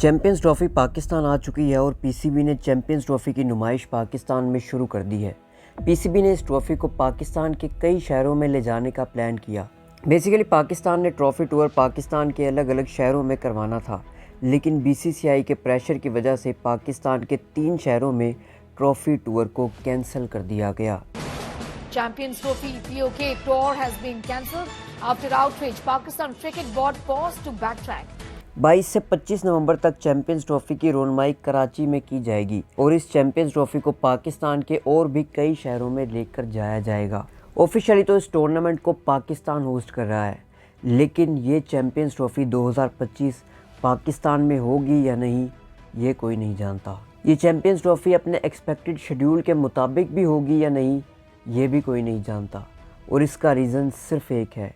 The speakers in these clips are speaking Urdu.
چیمپئنز ٹرافی پاکستان آ چکی ہے اور پی سی بی نے چیمپئنز ٹرافی کی نمائش پاکستان میں شروع کر دی ہے۔ پی سی بی نے اس ٹرافی کو پاکستان کے کئی شہروں میں لے جانے کا پلان کیا۔ بیسیکلی پاکستان نے ٹرافی ٹور پاکستان کے الگ الگ شہروں میں کروانا تھا، لیکن بی سی سی آئی کے پریشر کی وجہ سے پاکستان کے 3 شہروں میں ٹرافی ٹور کو کینسل کر دیا گیا۔ Champions Trophy POK tour has been cancelled after outrage. Pakistan Cricket Board paused to backtrack. 22 سے 25 نومبر تک چیمپئنز ٹرافی کی رونمائی کراچی میں کی جائے گی اور اس چیمپئنز ٹرافی کو پاکستان کے اور بھی کئی شہروں میں لے کر جایا جائے گا۔ آفیشلی تو اس ٹورنامنٹ کو پاکستان ہوسٹ کر رہا ہے، لیکن یہ چیمپئنز ٹرافی 2025 پاکستان میں ہوگی یا نہیں یہ کوئی نہیں جانتا۔ یہ چیمپئنز ٹرافی اپنے ایکسپیکٹڈ شیڈیول کے مطابق بھی ہوگی یا نہیں یہ بھی کوئی نہیں جانتا، اور اس کا ریزن صرف ایک ہے،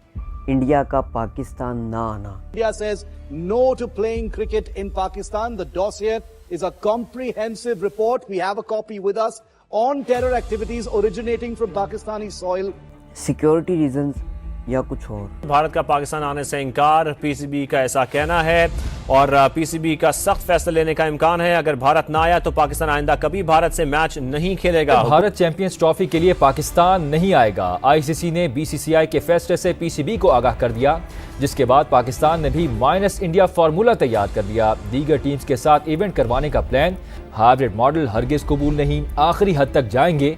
انڈیا کا پاکستان نہ آنا۔ India says no to playing cricket in Pakistan. The dossier is a comprehensive report. We have a copy with us on terror activities originating from Pakistani soil. Security reasons یا کچھ اور۔ بھارت کا پاکستان آنے سے انکار، پی سی بی کا ایسا کہنا ہے اور پی سی بی کا سخت فیصلہ لینے کا امکان ہے۔ اگر بھارت نہ آیا تو پاکستان آئندہ کبھی بھارت سے میچ نہیں کھیلے گا۔ بھارت چیمپئنز ٹرافی کے لیے پاکستان نہیں آئے گا۔ آئی سی سی نے بی سی سی آئی کے فیصلے سے پی سی بی کو آگاہ کر دیا، جس کے بعد پاکستان نے بھی مائنس انڈیا فارمولا تیار کر دیا۔ دیگر ٹیمز کے ساتھ ایونٹ کروانے کا پلان، ہائبرڈ ماڈل ہرگز قبول نہیں، آخری حد تک جائیں گے۔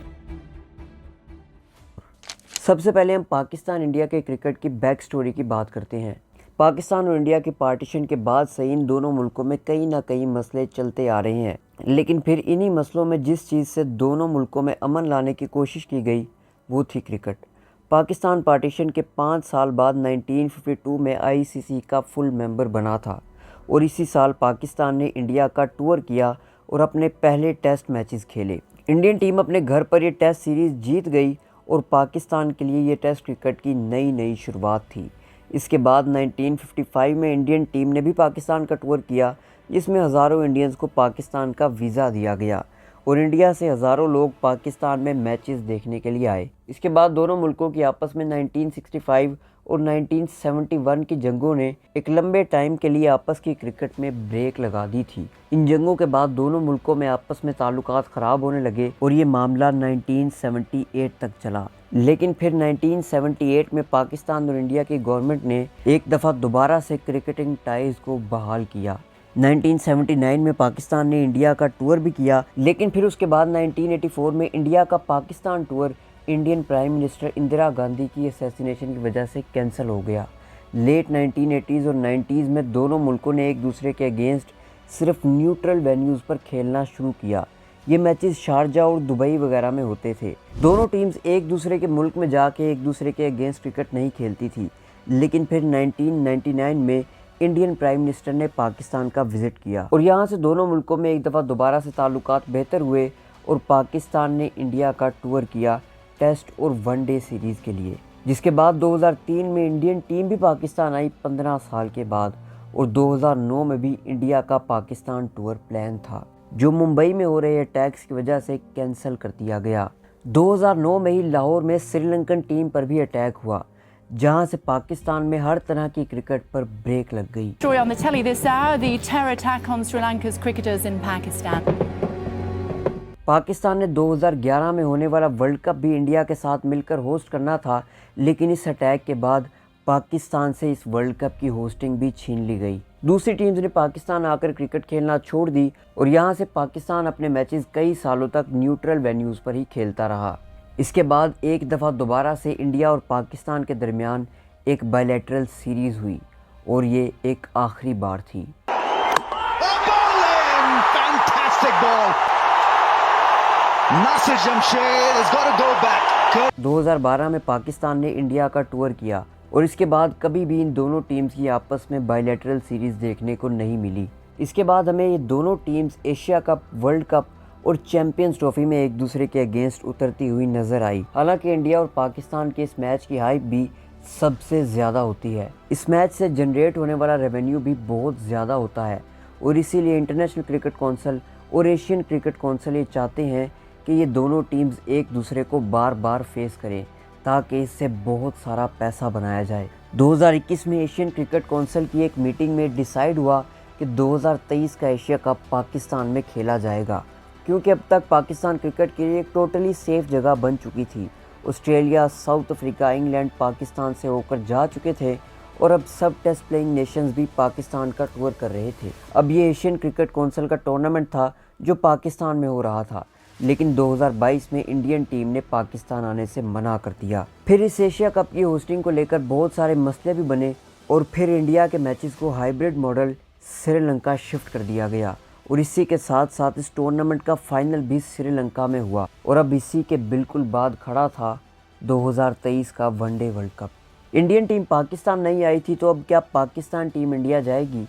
سب سے پہلے ہم پاکستان انڈیا کے کرکٹ کی بیک سٹوری کی بات کرتے ہیں۔ پاکستان اور انڈیا کے پارٹیشن کے بعد سے ان دونوں ملکوں میں کئی نہ کئی مسئلے چلتے آ رہے ہیں، لیکن پھر انہی مسئلوں میں جس چیز سے دونوں ملکوں میں امن لانے کی کوشش کی گئی وہ تھی کرکٹ۔ پاکستان پارٹیشن کے 5 سال بعد 1952 میں آئی سی سی کا فل ممبر بنا تھا، اور اسی سال پاکستان نے انڈیا کا ٹور کیا اور اپنے پہلے ٹیسٹ میچز کھیلے۔ انڈین ٹیم اپنے گھر پر یہ ٹیسٹ سیریز جیت گئی اور پاکستان کے لیے یہ ٹیسٹ کرکٹ کی نئی شروعات تھی۔ اس کے بعد 1955 میں انڈین ٹیم نے بھی پاکستان کا ٹور کیا، جس میں ہزاروں انڈینز کو پاکستان کا ویزا دیا گیا اور انڈیا سے ہزاروں لوگ پاکستان میں میچز دیکھنے کے لیے آئے۔ اس کے بعد دونوں ملکوں کی آپس میں 1965 اور 1971 کی جنگوں نے ایک لمبے ٹائم کے لیے آپس کی کرکٹ میں بریک لگا دی تھی۔ ان جنگوں کے بعد دونوں ملکوں میں آپس میں تعلقات خراب ہونے لگے اور یہ معاملہ 1978 تک چلا، لیکن پھر 1978 میں پاکستان اور انڈیا کی گورنمنٹ نے ایک دفعہ دوبارہ سے کرکٹنگ ٹائز کو بحال کیا۔ 1979 میں پاکستان نے انڈیا کا ٹور بھی کیا، لیکن پھر اس کے بعد 1984 میں انڈیا کا Pakistan tour Indian prime minister Indira Gandhi کی اسیسینیشن کی وجہ سے کینسل ہو گیا۔ لیٹ 1980s اور 90s میں دونوں ملکوں نے ایک دوسرے کے اگینسٹ صرف نیوٹرل وینیوز پر کھیلنا شروع کیا۔ یہ میچز شارجہ اور دبئی وغیرہ میں ہوتے تھے۔ دونوں ٹیمز ایک دوسرے کے ملک میں جا کے ایک دوسرے کے اگینسٹ کرکٹ نہیں کھیلتی تھی، لیکن پھر 1999 میں انڈین پرائم منسٹر نے پاکستان کا وزٹ کیا اور یہاں سے دونوں ملکوں میں ایک دفعہ دوبارہ سے تعلقات بہتر ہوئے اور پاکستان نے انڈیا کا ٹور کیا ٹیسٹ اور ون ڈے سیریز کے لیے، جس کے بعد 2003 میں انڈین ٹیم بھی پاکستان آئی 15 سال کے بعد، اور 2009 میں بھی انڈیا کا پاکستان ٹور پلان تھا جو ممبئی میں ہو رہے اٹیکس کی وجہ سے کینسل کر دیا گیا۔ 2009 میں ہی لاہور میں سری لنکن ٹیم پر بھی اٹیک ہوا، جہاں سے پاکستان میں ہر طرح کی کرکٹ پر بریک لگ گئی۔ Story on the telly this hour, the terror attack on Sri Lanka's cricketers in Pakistan. Pakistan نے 2011 میں ہونے والا ورلڈ کپ بھی انڈیا کے ساتھ مل کر ہوسٹ کرنا تھا، لیکن اس اٹیک کے بعد پاکستان سے اس ورلڈ کپ کی ہوسٹنگ بھی چھین لی گئی۔ دوسری ٹیمز نے پاکستان آ کر کرکٹ کھیلنا چھوڑ دی اور یہاں سے پاکستان اپنے میچز کئی سالوں تک نیوٹرل وینیوز پر ہی کھیلتا رہا۔ اس کے بعد ایک دفعہ دوبارہ سے انڈیا اور پاکستان کے درمیان ایک بائیلیٹرل سیریز ہوئی اور یہ ایک آخری بار تھی۔ 2012 میں پاکستان نے انڈیا کا ٹور کیا اور اس کے بعد کبھی بھی ان دونوں ٹیمز کی آپس میں بائیلیٹرل سیریز دیکھنے کو نہیں ملی۔ اس کے بعد ہمیں یہ دونوں teams Asia cup, world cup اور چیمپئنز ٹرافی میں ایک دوسرے کے اگینسٹ اترتی ہوئی نظر آئی۔ حالانکہ انڈیا اور پاکستان کے اس میچ کی ہائپ بھی سب سے زیادہ ہوتی ہے، اس میچ سے جنریٹ ہونے والا ریونیو بھی بہت زیادہ ہوتا ہے، اور اسی لیے انٹرنیشنل کرکٹ کونسل اور ایشین کرکٹ کونسل یہ چاہتے ہیں کہ یہ دونوں ٹیمز ایک دوسرے کو بار بار فیس کریں تاکہ اس سے بہت سارا پیسہ بنایا جائے۔ 2021 میں ایشین کرکٹ کونسل کی ایک میٹنگ میں ڈیسائیڈ ہوا کہ 2023 کا ایشیا کپ پاکستان میں کھیلا جائے گا، کیونکہ اب تک پاکستان کرکٹ کے لیے ایک ٹوٹلی سیف جگہ بن چکی تھی۔ Australia, South Africa, England Pakistan سے ہو کر جا چکے تھے اور اب سب ٹیسٹ پلینگ نیشنز بھی پاکستان کا ٹور کر رہے تھے۔ اب یہ ایشین کرکٹ کونسل کا ٹورنامنٹ تھا جو پاکستان میں ہو رہا تھا، لیکن 2022 میں انڈین ٹیم نے پاکستان آنے سے منع کر دیا۔ پھر اس ایشیا کپ کی ہوسٹنگ کو لے کر بہت سارے مسئلے بھی بنے اور پھر انڈیا کے میچز کو hybrid model Sri Lanka shift کر دیا گیا، اور اسی کے ساتھ ساتھ اس ٹورنامنٹ کا فائنل بھی سری لنکا میں ہوا، اور اب اسی کے بالکل بعد کھڑا تھا 2023 کا one day world cup. Indian team Pakistan نہیں آئی تھی تو اب کیا پاکستان ٹیم انڈیا جائے گی؟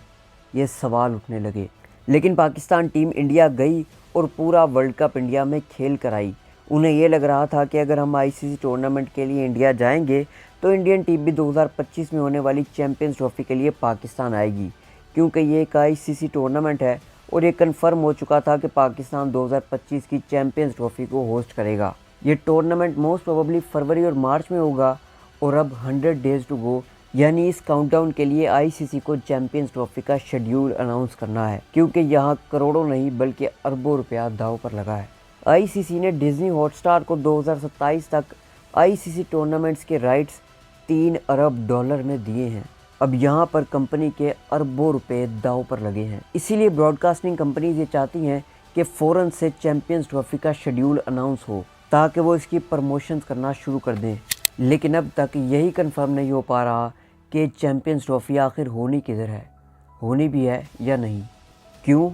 یہ سوال اٹھنے لگے، لیکن پاکستان ٹیم انڈیا گئی اور پورا ورلڈ کپ انڈیا میں کھیل کر آئی۔ انہیں یہ لگ رہا تھا کہ اگر ہم ICC ٹورنامنٹ کے لیے انڈیا جائیں گے تو انڈین ٹیم بھی 2025 میں ہونے والی چیمپئنز ٹرافی کے لیے پاکستان آئے گی، کیونکہ یہ ایک ICC ٹورنامنٹ ہے اور یہ کنفرم ہو چکا تھا کہ پاکستان 2025 کی چیمپئنز ٹرافی کو ہوسٹ کرے گا۔ یہ ٹورنامنٹ موسٹ پروبیبلی فروری اور مارچ میں ہوگا، اور اب 100 ڈیز ٹو گو، یعنی اس کاؤنٹ ڈاؤن کے لیے ICC کو چیمپئنز ٹرافی کا شیڈیول اناؤنس کرنا ہے، کیونکہ یہاں کروڑوں نہیں بلکہ اربوں روپیہ داؤ پر لگا ہے۔ ICC نے ڈزنی ہاٹ اسٹار کو 2027 تک ICC ٹورنامنٹس کے رائٹس $3 ارب میں دیے ہیں۔ اب یہاں پر کمپنی کے اربوں روپے داؤ پر لگے ہیں، اسی لیے براڈ کاسٹنگ کمپنیز یہ چاہتی ہیں کہ فوراً سے چیمپئنز ٹرافی کا شیڈیول اناؤنس ہو تاکہ وہ اس کی پروموشنز کرنا شروع کر دیں، لیکن اب تک یہی کنفرم نہیں ہو پا رہا کہ چیمپئنز ٹرافی آخر ہونی کدھر ہے، ہونی بھی ہے یا نہیں۔ کیوں؟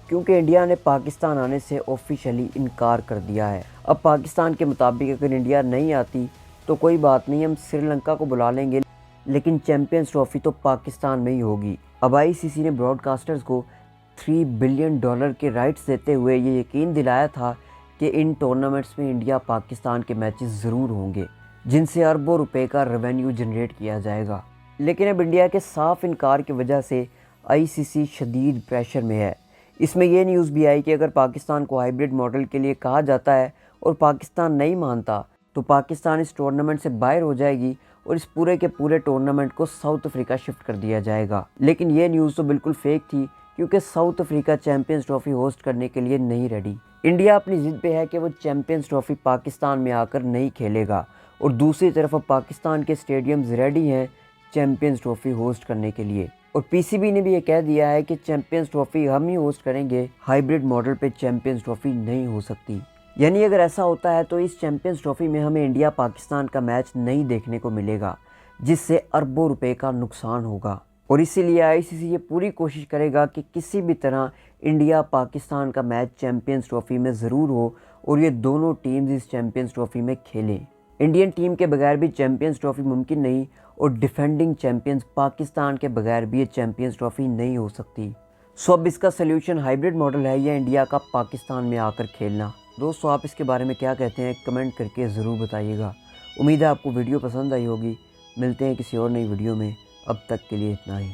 کیونکہ انڈیا نے پاکستان آنے سے آفیشلی انکار کر دیا ہے۔ اب پاکستان کے مطابق اگر انڈیا نہیں آتی تو کوئی بات نہیں، ہم سری لنکا کو بلا لیں گے، لیکن چیمپئنز ٹرافی تو پاکستان میں ہی ہوگی۔ اب ICC نے براڈ کاسٹرز کو $3 بلین کے رائٹس دیتے ہوئے یہ یقین دلایا تھا کہ ان ٹورنامنٹس میں انڈیا پاکستان کے میچز ضرور ہوں گے، جن سے اربوں روپے کا ریونیو جنریٹ کیا جائے گا۔ لیکن اب انڈیا کے صاف انکار کی وجہ سے ICC شدید پریشر میں ہے۔ اس میں یہ نیوز بھی آئی کہ اگر پاکستان کو ہائیبرڈ ماڈل کے لیے کہا جاتا ہے اور پاکستان نہیں مانتا تو پاکستان اس ٹورنامنٹ سے باہر ہو جائے گی اور اس پورے کے پورے ٹورنامنٹ کو ساؤتھ افریقہ شفٹ کر دیا جائے گا۔ لیکن یہ نیوز تو بالکل فیک تھی، کیونکہ South Africa champions trophy host کرنے کے لیے نہیں ریڈی۔ انڈیا اپنی ضد پہ ہے کہ وہ چیمپئنز ٹرافی پاکستان میں آ کر نہیں کھیلے گا، اور دوسری طرف اب پاکستان کے اسٹیڈیمز ریڈی ہیں چیمپئنز ٹرافی ہوسٹ کرنے کے لیے، اور PCB نے بھی یہ کہہ دیا ہے کہ چیمپئنز ٹرافی ہم ہی ہوسٹ کریں گے، ہائیبرڈ ماڈل پہ چیمپئنز ٹرافی نہیں ہو سکتی۔ یعنی اگر ایسا ہوتا ہے تو اس چیمپئنز ٹرافی میں ہمیں انڈیا پاکستان کا میچ نہیں دیکھنے کو ملے گا، جس سے اربوں روپے کا نقصان ہوگا، اور اسی لیے ICC یہ پوری کوشش کرے گا کہ کسی بھی طرح انڈیا پاکستان کا میچ چیمپئنز ٹرافی میں ضرور ہو اور یہ دونوں ٹیمز اس چیمپئنز ٹرافی میں کھیلیں۔ انڈین ٹیم کے بغیر بھی چیمپئنز ٹرافی ممکن نہیں، اور ڈیفینڈنگ چیمپئنز پاکستان کے بغیر بھی یہ چیمپئنز ٹرافی نہیں ہو سکتی۔ سو اب اس کا سلیوشن ہائیبرڈ ماڈل ہے یا انڈیا کا پاکستان میں آ کر کھیلنا؟ دوستو آپ اس کے بارے میں کیا کہتے ہیں کمنٹ کر کے ضرور بتائیے گا۔ امید ہے آپ کو ویڈیو پسند آئی ہوگی۔ ملتے ہیں کسی اور نئی ویڈیو میں، اب تک کے لیے اتنا ہی۔